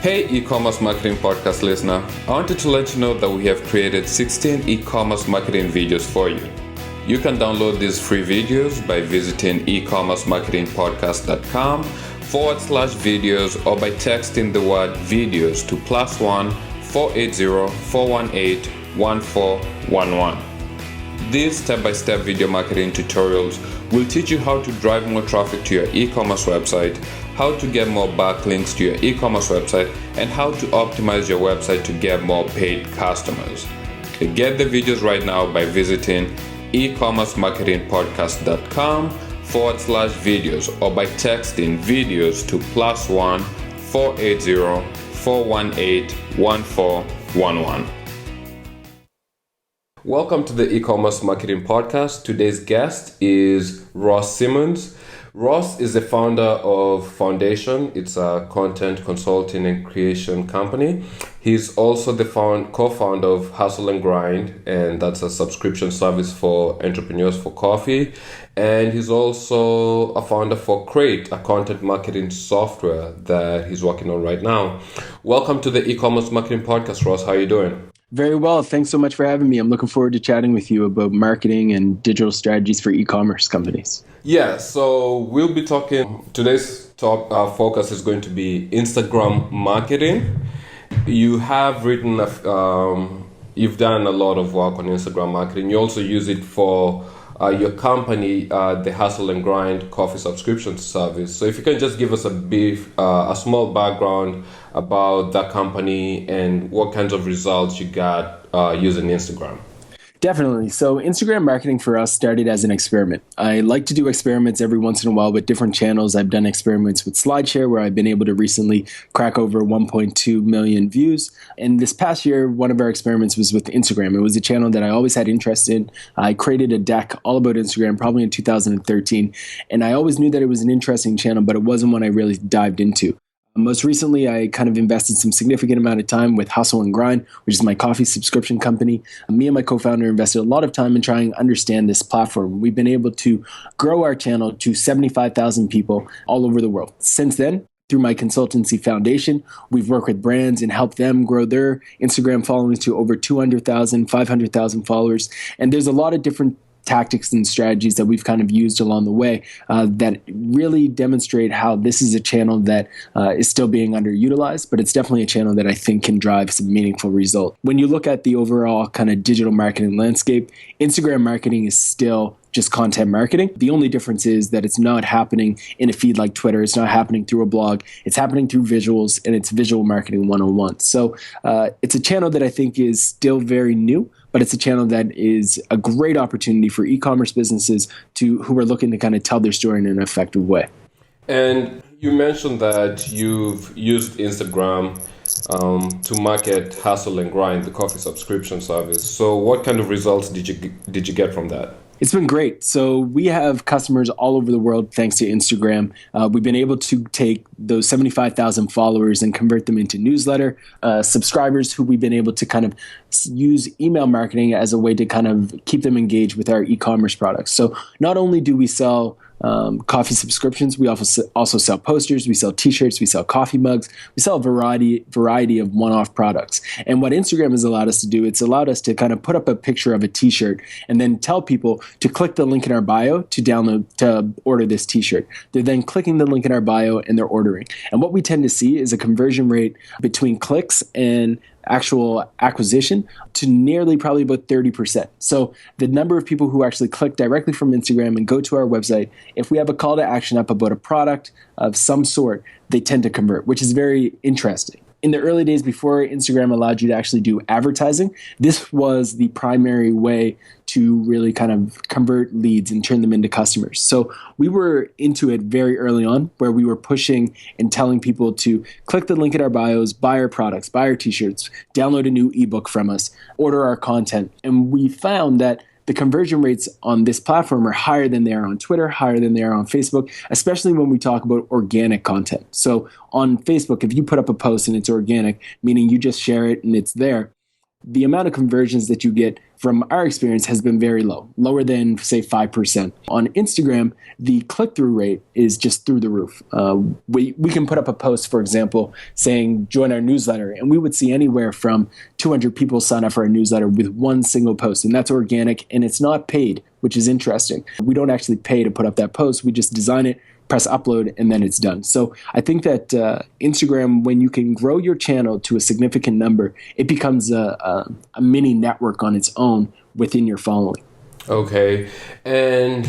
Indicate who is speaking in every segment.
Speaker 1: Hey e-commerce marketing podcast listener, I wanted to let you know that we have created 16 e-commerce marketing videos for you. You can download these free videos by visiting ecommercemarketingpodcast.com/videos or by texting the word videos to +1 480 418 1411. These step-by-step video marketing tutorials will teach you how to drive more traffic to your e-commerce website, how to get more backlinks to your e-commerce website, and how to optimize your website to get more paid customers. Get the videos right now by visiting ecommercemarketingpodcast.com/videos or by texting videos to +1 480 418 1411. Welcome to the e-commerce marketing podcast. Today's guest is Ross Simmons. Ross is the founder of Foundation. It's a content consulting and creation company. He's also the co-founder of Hustle and Grind, and that's a subscription service for entrepreneurs for coffee. And he's also a founder for Crate, a content marketing software that he's working on right now. Welcome to the e-commerce marketing podcast, Ross. How are you doing?
Speaker 2: Very well. Thanks so much for having me. I'm looking forward to chatting with you about marketing and digital strategies for e-commerce companies.
Speaker 1: Yeah, so we'll be talking, today's focus is going to be Instagram marketing. You have written, you've done a lot of work on Instagram marketing. You also use it for your company, the Hustle and Grind coffee subscription service. So if you can just give us a small background about that company and what kinds of results you got using Instagram.
Speaker 2: Definitely. So Instagram marketing for us started as an experiment. I like to do experiments every once in a while with different channels. I've done experiments with SlideShare where I've been able to recently crack over 1.2 million views. And this past year, one of our experiments was with Instagram. It was a channel that I always had interest in. I created a deck all about Instagram probably in 2013. And I always knew that it was an interesting channel, but it wasn't one I really dived into. Most recently, I kind of invested some significant amount of time with Hustle and Grind, which is my coffee subscription company. Me and my co-founder invested a lot of time in trying to understand this platform. We've been able to grow our channel to 75,000 people all over the world. Since then, through my consultancy Foundation, we've worked with brands and helped them grow their Instagram followings to over 200,000, 500,000 followers. And there's a lot of different tactics and strategies that we've kind of used along the way that really demonstrate how this is a channel that is still being underutilized, but it's definitely a channel that I think can drive some meaningful result. When you look at the overall kind of digital marketing landscape, Instagram marketing is still just content marketing. The only difference is that it's not happening in a feed like Twitter. It's not happening through a blog. It's happening through visuals, and it's visual marketing 101. So it's a channel that I think is still very new, but it's a channel that is a great opportunity for e-commerce businesses who are looking to kind of tell their story in an effective way.
Speaker 1: And you mentioned that you've used Instagram to market Hustle and Grind, the coffee subscription service. So what kind of results did you get from that?
Speaker 2: It's been great. So we have customers all over the world thanks to Instagram. We've been able to take those 75,000 followers and convert them into newsletter subscribers who we've been able to kind of use email marketing as a way to kind of keep them engaged with our e-commerce products. So not only do we sell coffee subscriptions, we also sell posters, we sell t-shirts, we sell coffee mugs, we sell a variety of one-off products. And what Instagram has allowed us to do, it's allowed us to kind of put up a picture of a t-shirt and then tell people to click the link in our bio to order this t-shirt. They're then clicking the link in our bio and they're ordering. And what we tend to see is a conversion rate between clicks and actual acquisition to nearly probably about 30%. So the number of people who actually click directly from Instagram and go to our website, if we have a call to action up about a product of some sort, they tend to convert, which is very interesting. In the early days before Instagram allowed you to actually do advertising, this was the primary way to really kind of convert leads and turn them into customers. So we were into it very early on where we were pushing and telling people to click the link in our bios, buy our products, buy our t-shirts, download a new ebook from us, order our content. And we found that the conversion rates on this platform are higher than they are on Twitter, higher than they are on Facebook, especially when we talk about organic content. So on Facebook, if you put up a post and it's organic, meaning you just share it and it's there, the amount of conversions that you get from our experience has been very low, lower than, say, 5%. On Instagram, the click-through rate is just through the roof. We can put up a post, for example, saying, join our newsletter, and we would see anywhere from 200 people sign up for our newsletter with one single post, and that's organic, and it's not paid, which is interesting. We don't actually pay to put up that post. We just design it, press upload, and then it's done. So I think that Instagram, when you can grow your channel to a significant number, it becomes a mini network on its own within your following.
Speaker 1: Okay. And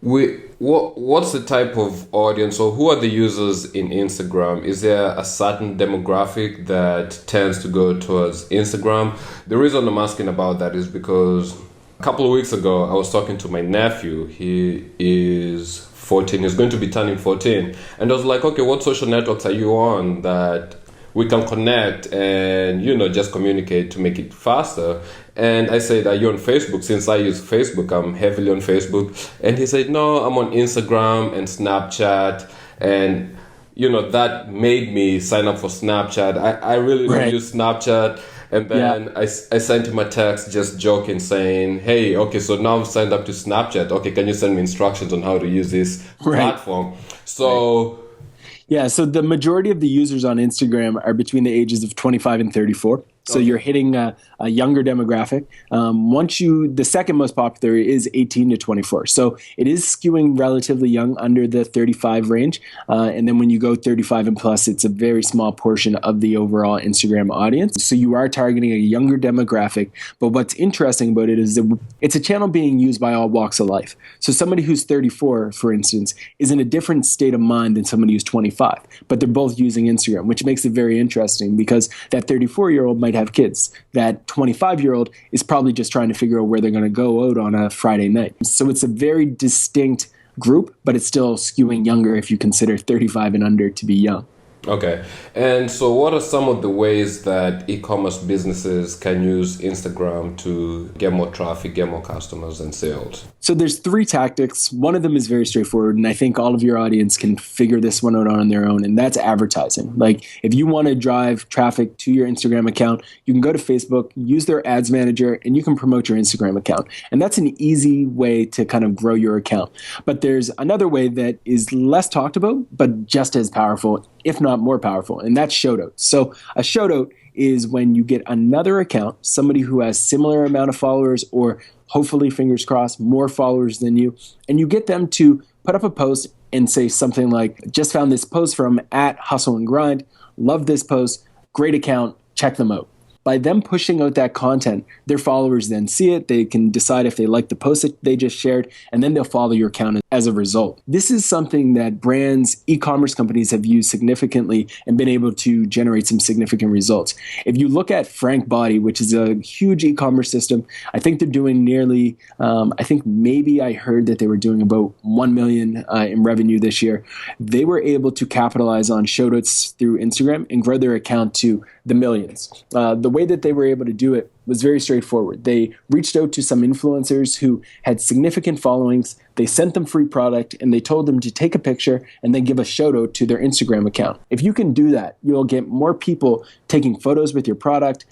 Speaker 1: what's the type of audience, or who are the users in Instagram? Is there a certain demographic that tends to go towards Instagram? The reason I'm asking about that is because a couple of weeks ago, I was talking to my nephew. He is 14. He's going to be turning 14. And I was like, okay, what social networks are you on that we can connect and, just communicate to make it faster? And I said, are you on Facebook? Since I use Facebook, I'm heavily on Facebook. And he said, no, I'm on Instagram and Snapchat. And, that made me sign up for Snapchat. I really don't use Snapchat. And then I sent him a text just joking saying, hey, okay, so now I've signed up to Snapchat. Okay, can you send me instructions on how to use this platform? So...
Speaker 2: Yeah, so the majority of the users on Instagram are between the ages of 25 and 34. So you're hitting a younger demographic. The second most popular is 18 to 24. So it is skewing relatively young, under the 35 range. And then when you go 35 and plus, it's a very small portion of the overall Instagram audience. So you are targeting a younger demographic. But what's interesting about it is that it's a channel being used by all walks of life. So somebody who's 34, for instance, is in a different state of mind than somebody who's 25. But they're both using Instagram, which makes it very interesting because that 34-year-old might have kids. That 25-year-old is probably just trying to figure out where they're going to go out on a Friday night. So it's a very distinct group, but it's still skewing younger if you consider 35 and under to be young.
Speaker 1: Okay. And so what are some of the ways that e-commerce businesses can use Instagram to get more traffic, get more customers and sales?
Speaker 2: So there's three tactics. One of them is very straightforward, and I think all of your audience can figure this one out on their own, and that's advertising. Like if you want to drive traffic to your Instagram account, you can go to Facebook, use their ads manager, and you can promote your Instagram account. And that's an easy way to kind of grow your account. But there's another way that is less talked about, but just as powerful, if not more powerful, and that's shout-out. So a shout-out is when you get another account, somebody who has similar amount of followers or hopefully, fingers crossed, more followers than you, and you get them to put up a post and say something like, just found this post from @hustle&grind, love this post, great account, check them out. By them pushing out that content, their followers then see it, they can decide if they like the post that they just shared, and then they'll follow your account as a result. This is something that brands, e-commerce companies have used significantly and been able to generate some significant results. If you look at Frank Body, which is a huge e-commerce system, I think they're doing nearly, I heard that they were doing about 1 million in revenue this year. They were able to capitalize on shout-outs through Instagram and grow their account to the millions. The way that they were able to do it was very straightforward. They reached out to some influencers who had significant followings. They sent them free product and they told them to take a picture and then give a shout out to their Instagram account. If you can do that, you'll get more people taking photos with your product,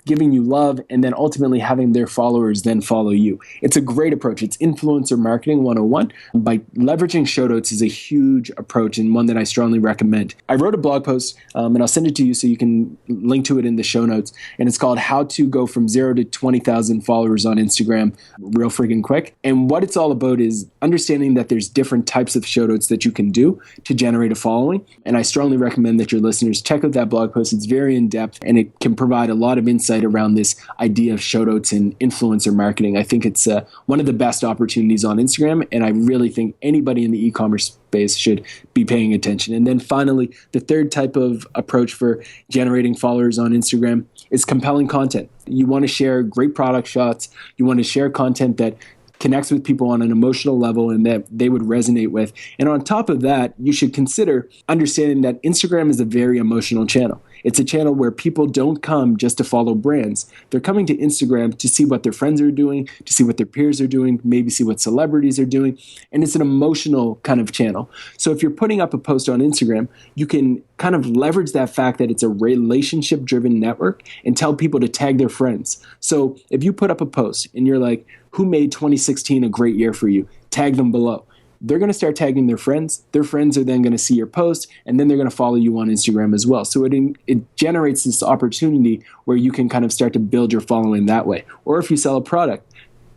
Speaker 2: giving you love, and then ultimately having their followers then follow you. It's a great approach. It's influencer marketing 101. By leveraging shout outs is a huge approach and one that I strongly recommend. I wrote a blog post and I'll send it to you so you can link to it in the show notes. And it's called How to Go from 0 to 20,000 Followers on Instagram Real Friggin' Quick. And what it's all about is understanding that there's different types of shoutouts that you can do to generate a following. And I strongly recommend that your listeners check out that blog post. It's very in-depth and it can provide a lot of insight around this idea of shoutouts and influencer marketing. I think it's one of the best opportunities on Instagram, and I really think anybody in the e-commerce space should be paying attention. And then finally, the third type of approach for generating followers on Instagram is compelling content. You want to share great product shots. You want to share content that connects with people on an emotional level and that they would resonate with. And on top of that, you should consider understanding that Instagram is a very emotional channel. It's a channel where people don't come just to follow brands. They're coming to Instagram to see what their friends are doing, to see what their peers are doing, maybe see what celebrities are doing. And it's an emotional kind of channel. So if you're putting up a post on Instagram, you can kind of leverage that fact that it's a relationship-driven network and tell people to tag their friends. So if you put up a post and you're like, who made 2016 a great year for you? Tag them below. They're going to start tagging their friends. Their friends are then going to see your post, and then they're going to follow you on Instagram as well. So it generates this opportunity where you can kind of start to build your following that way. Or if you sell a product,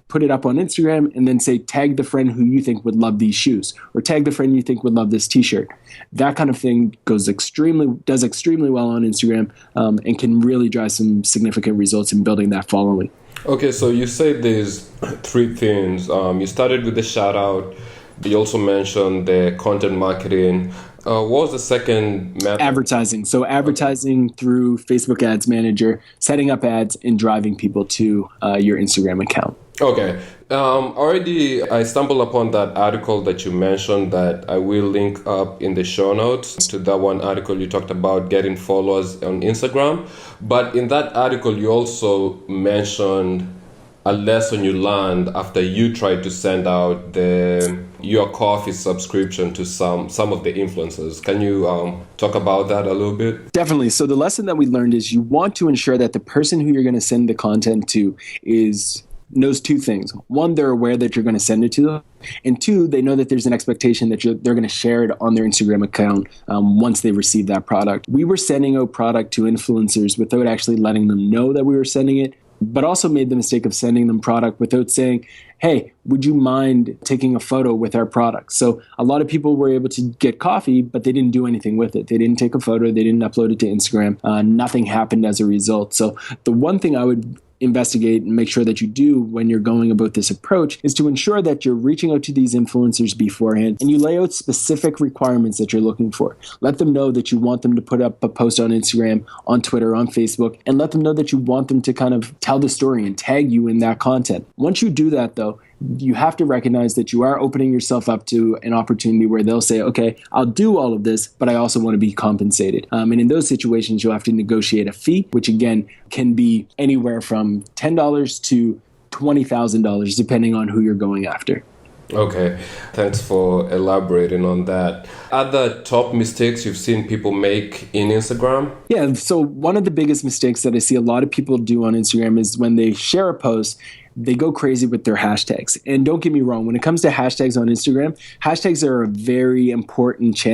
Speaker 2: put it up on Instagram and then say, tag the friend who you think would love these shoes, or tag the friend you think would love this t-shirt. That kind of thing does extremely well on Instagram, and can really drive some significant results in building that following.
Speaker 1: Okay, so you said there's three things. You started with the shout out. You also mentioned the content marketing. What was the second method?
Speaker 2: Advertising. So advertising through Facebook Ads Manager, setting up ads and driving people to your Instagram account.
Speaker 1: Okay. Already I stumbled upon that article that you mentioned that I will link up in the show notes to that one article you talked about getting followers on Instagram. But in that article, you also mentioned a lesson you learned after you tried to send out your coffee subscription to some of the influencers. Can you talk about that a little bit?
Speaker 2: Definitely. So the lesson that we learned is you want to ensure that the person who you're going to send the content to knows two things. One, they're aware that you're going to send it to them. And two, they know that there's an expectation that they're going to share it on their Instagram account once they receive that product. We were sending out product to influencers without actually letting them know that we were sending it, but also made the mistake of sending them product without saying, hey, would you mind taking a photo with our product? So a lot of people were able to get coffee, but they didn't do anything with it. They didn't take a photo. They didn't upload it to Instagram. Nothing happened as a result. So the one thing I would investigate and make sure that you do when you're going about this approach is to ensure that you're reaching out to these influencers beforehand and you lay out specific requirements that you're looking for. Let them know that you want them to put up a post on Instagram, on Twitter, on Facebook, and let them know that you want them to kind of tell the story and tag you in that content. Once you do that, though, you have to recognize that you are opening yourself up to an opportunity where they'll say, okay, I'll do all of this, but I also want to be compensated. And in those situations, you'll have to negotiate a fee, which again can be anywhere from $10 to $20,000, depending on who you're going after.
Speaker 1: Okay, thanks for elaborating on that. Other top mistakes you've seen people make in Instagram?
Speaker 2: Yeah, so one of the biggest mistakes that I see a lot of people do on Instagram is when they share a post, they go crazy with their hashtags. And don't get me wrong, when it comes to hashtags on Instagram, hashtags are a very important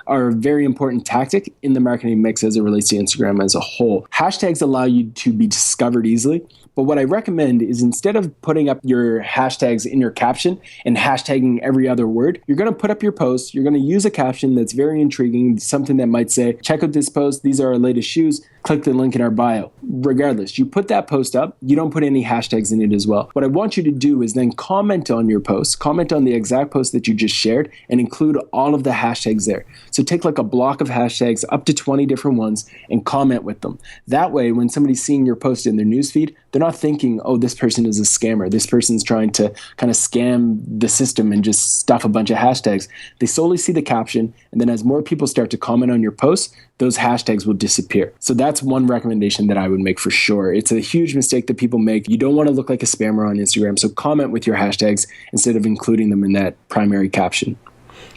Speaker 2: are a very important tactic in the marketing mix as it relates to Instagram as a whole. Hashtags allow you to be discovered easily. But what I recommend is instead of putting up your hashtags in your caption and hashtagging every other word, you're going to put up your post. You're going to use a caption that's very intriguing, something that might say, check out this post. These are our latest shoes. Click the link in our bio. Regardless, you put that post up. You don't put any hashtags in it as well. What I want you to do is then comment on your post, comment on the exact post that you just shared, and include all of the hashtags there. So take like a block of hashtags, up to 20 different ones, and comment with them. That way, when somebody's seeing your post in their newsfeed, they're not thinking, oh, this person is a scammer. This person's trying to kind of scam the system and just stuff a bunch of hashtags. They solely see the caption, and then as more people start to comment on your post, those hashtags will disappear. So that's one recommendation that I would make for sure. It's a huge mistake that people make. You don't want to look like a spammer on Instagram, so comment with your hashtags instead of including them in that primary caption.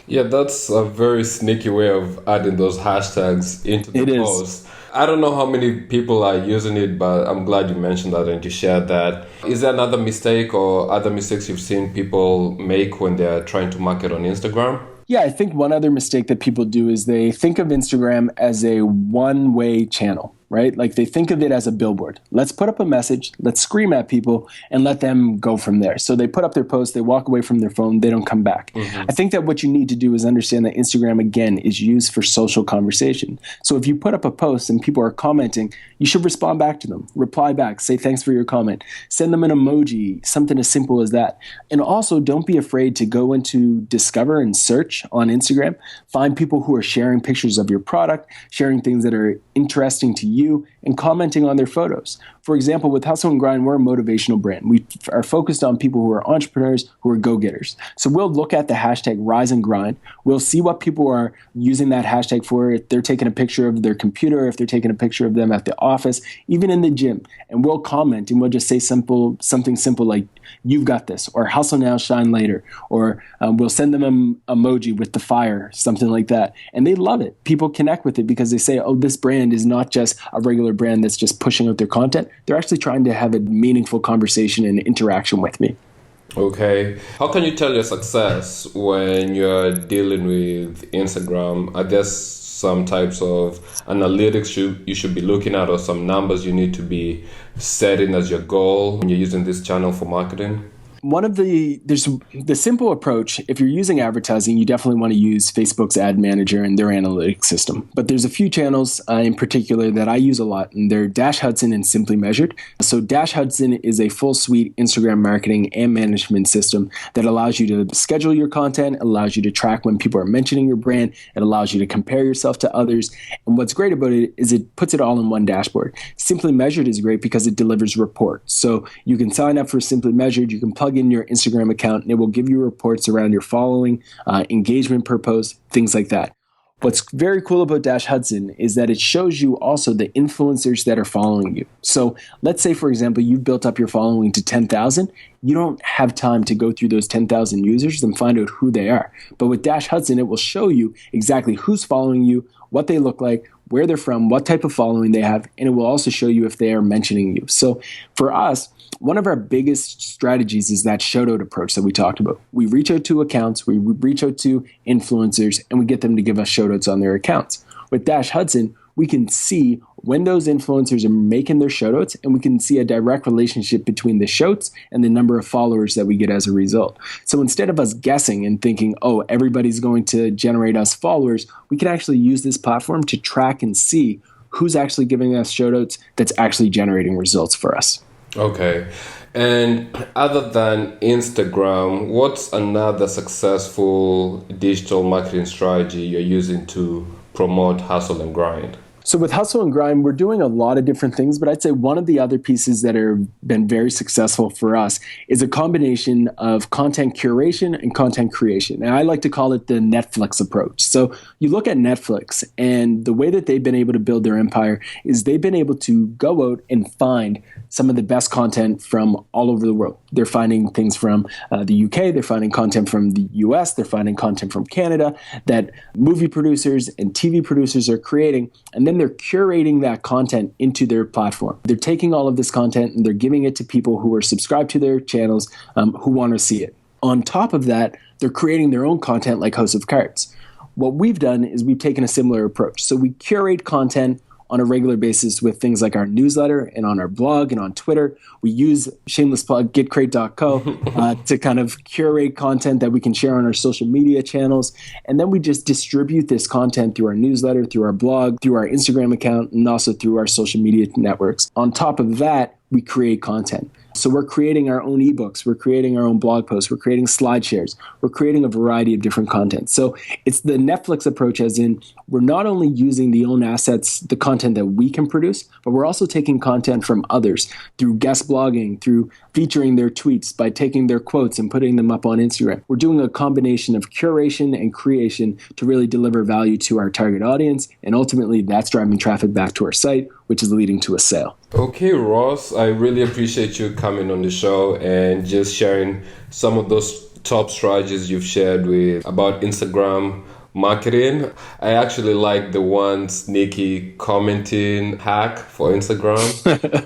Speaker 1: Yeah, that's a very sneaky way of adding those hashtags into the post. I don't know how many people are using it, but I'm glad you mentioned that and you shared that. Is there another mistake or other mistakes you've seen people make when they're trying to market on Instagram?
Speaker 2: Yeah, I think one other mistake that people do is they think of Instagram as a one-way channel, right? Like they think of it as a billboard. Let's put up a message, let's scream at people, and let them go from there. So they put up their post, they walk away from their phone, they don't come back. Mm-hmm. I think that what you need to do is understand that Instagram, again, is used for social conversation. So if you put up a post and people are commenting, you should respond back to them, reply back, say thanks for your comment, send them an emoji, something as simple as that. And also don't be afraid to go into Discover and search on Instagram, find people who are sharing pictures of your product, sharing things that are interesting to you, and commenting on their photos. For example, with Hustle and Grind, we're a motivational brand. We are focused on people who are entrepreneurs, who are go-getters. So we'll look at the hashtag Rise and Grind. We'll see what people are using that hashtag for. If they're taking a picture of their computer, if they're taking a picture of them at the office, even in the gym. And we'll comment and we'll just say something simple like, "You've got this," or "Hustle now, shine later," or we'll send them an emoji with the fire, something like that. And they love it. People connect with it because they say, oh, this brand is not just a regular brand that's just pushing out their content. They're actually trying to have a meaningful conversation and interaction with me.
Speaker 1: Okay. How can you tell your success when you're dealing with Instagram? Are there some types of analytics you should be looking at, or some numbers you need to be setting as your goal when you're using this channel for marketing?
Speaker 2: There's the simple approach. If you're using advertising, you definitely want to use Facebook's ad manager and their analytics system. But there's a few channels in particular that I use a lot, and they're Dash Hudson and Simply Measured. So Dash Hudson is a full suite Instagram marketing and management system that allows you to schedule your content, allows you to track when people are mentioning your brand, it allows you to compare yourself to others. And what's great about it is it puts it all in one dashboard. Simply Measured is great because it delivers reports. So you can sign up for Simply Measured, you can plug in your Instagram account, and it will give you reports around your following, engagement per post, things like that. What's very cool about Dash Hudson is that it shows you also the influencers that are following you. So let's say, for example, you've built up your following to 10,000. You don't have time to go through those 10,000 users and find out who they are. But with Dash Hudson, it will show you exactly who's following you, what they look like, where they're from, what type of following they have, and it will also show you if they are mentioning you. So for us, one of our biggest strategies is that shout-out approach that we talked about. We reach out to accounts, we reach out to influencers, and we get them to give us shout-outs on their accounts. With Dash Hudson, we can see when those influencers are making their shout-outs, and we can see a direct relationship between the shouts and the number of followers that we get as a result. So instead of us guessing and thinking, oh, everybody's going to generate us followers, we can actually use this platform to track and see who's actually giving us shout-outs that's actually generating results for us.
Speaker 1: Okay. And other than Instagram, what's another successful digital marketing strategy you're using to promote Hustle and Grind?
Speaker 2: So with Hustle and Grind, we're doing a lot of different things, but I'd say one of the other pieces that have been very successful for us is a combination of content curation and content creation. And I like to call it the Netflix approach. So you look at Netflix, and the way that they've been able to build their empire is they've been able to go out and find some of the best content from all over the world. They're finding things from the UK, they're finding content from the US, they're finding content from Canada that movie producers and TV producers are creating, and then they're curating that content into their platform. They're taking all of this content and they're giving it to people who are subscribed to their channels who want to see it. On top of that, they're creating their own content like House of Cards. What we've done is we've taken a similar approach. So we curate content on a regular basis with things like our newsletter and on our blog and on Twitter. We use, shameless plug, getcrate.co to kind of curate content that we can share on our social media channels. And then we just distribute this content through our newsletter, through our blog, through our Instagram account, and also through our social media networks. On top of that, we create content. So we're creating our own ebooks, we're creating our own blog posts, we're creating slide shares, we're creating a variety of different content. So it's the Netflix approach, as in we're not only using the own assets, the content that we can produce, but we're also taking content from others through guest blogging, through featuring their tweets, by taking their quotes and putting them up on Instagram. We're doing a combination of curation and creation to really deliver value to our target audience, and ultimately that's driving traffic back to our site, which is leading to a sale.
Speaker 1: Okay, Ross, I really appreciate you coming on the show and just sharing some of those top strategies you've shared with about Instagram marketing. I actually like the one sneaky commenting hack for Instagram.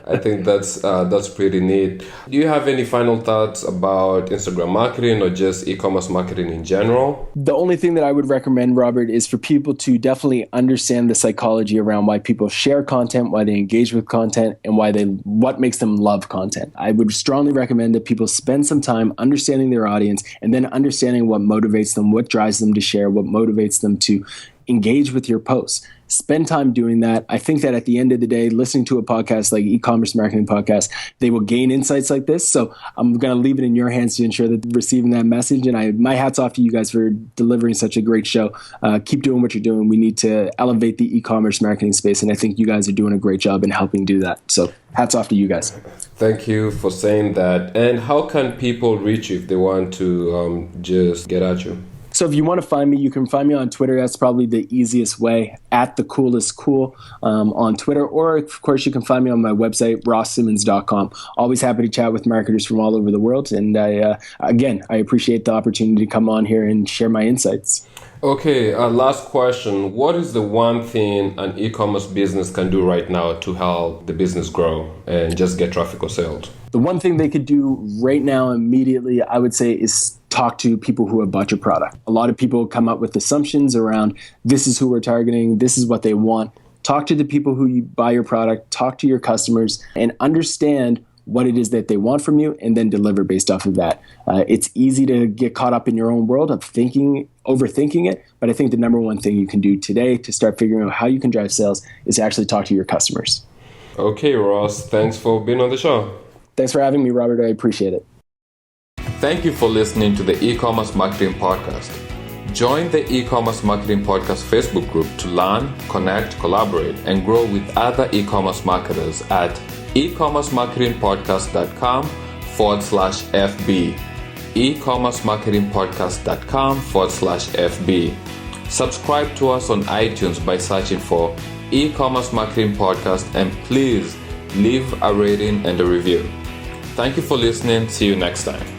Speaker 1: I think that's pretty neat. Do you have any final thoughts about Instagram marketing or just e-commerce marketing in general?
Speaker 2: The only thing that I would recommend, Robert, is for people to definitely understand the psychology around why people share content, why they engage with content, and what makes them love content. I would strongly recommend that people spend some time understanding their audience and then understanding what motivates them, what drives them to share, what motivates them to engage with your posts. Spend time doing that. I think that at the end of the day, listening to a podcast like e-commerce marketing podcast, they will gain insights like this. So I'm going to leave it in your hands to ensure that they're receiving that message. And my hat's off to you guys for delivering such a great show. Keep doing what you're doing. We need to elevate the e-commerce marketing space. And I think you guys are doing a great job in helping do that. So hats off to you guys.
Speaker 1: Thank you for saying that. And how can people reach you if they want to just get at you?
Speaker 2: So if you want to find me, you can find me on Twitter. That's probably the easiest way, at @thecoolestcool on Twitter. Or, of course, you can find me on my website, rosssimmons.com. Always happy to chat with marketers from all over the world. And I appreciate the opportunity to come on here and share my insights.
Speaker 1: Okay, last question. What is the one thing an e-commerce business can do right now to help the business grow and just get traffic or sales?
Speaker 2: The one thing they could do right now immediately, I would say, is talk to people who have bought your product. A lot of people come up with assumptions around this is who we're targeting, this is what they want. Talk to the people who buy your product, talk to your customers, and understand what it is that they want from you, and then deliver based off of that. It's easy to get caught up in your own world of overthinking it, but I think the number one thing you can do today to start figuring out how you can drive sales is to actually talk to your customers.
Speaker 1: Okay, Ross, thanks for being on the show.
Speaker 2: Thanks for having me, Robert. I appreciate it.
Speaker 1: Thank you for listening to the e-commerce marketing podcast. Join the e-commerce marketing podcast Facebook group to learn, connect, collaborate, and grow with other e-commerce marketers at ecommercemarketingpodcast.com/FB. ecommercemarketingpodcast.com/FB. Subscribe to us on iTunes by searching for e-commerce marketing podcast, and please leave a rating and a review. Thank you for listening. See you next time.